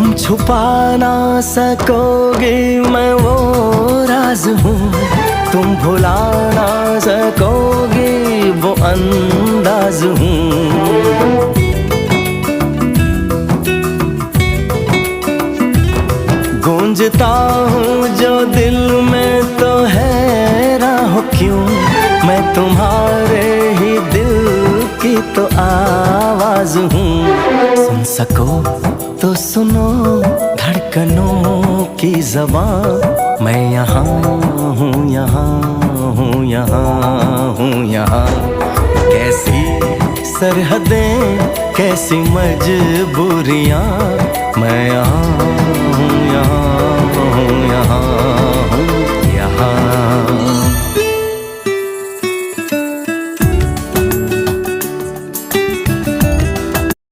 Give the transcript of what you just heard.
तुम छुपा ना सकोगे मैं वो राज हूँ, तुम भुला ना सकोगे वो अंदाज हूँ। गूंजता हूँ जो दिल में तो हैरान हो क्यों, मैं तुम्हारे ही दिल की तो आवाज हूँ। सुन सको तो सुनो धड़कनों की ज़बान, मैं यहाँ हूँ, यहाँ हूँ, यहाँ हूँ, यहाँ। कैसी सरहदें कैसी मजबूरियाँ, मैं यहाँ हूँ, यहाँ हूँ, यहाँ हूँ।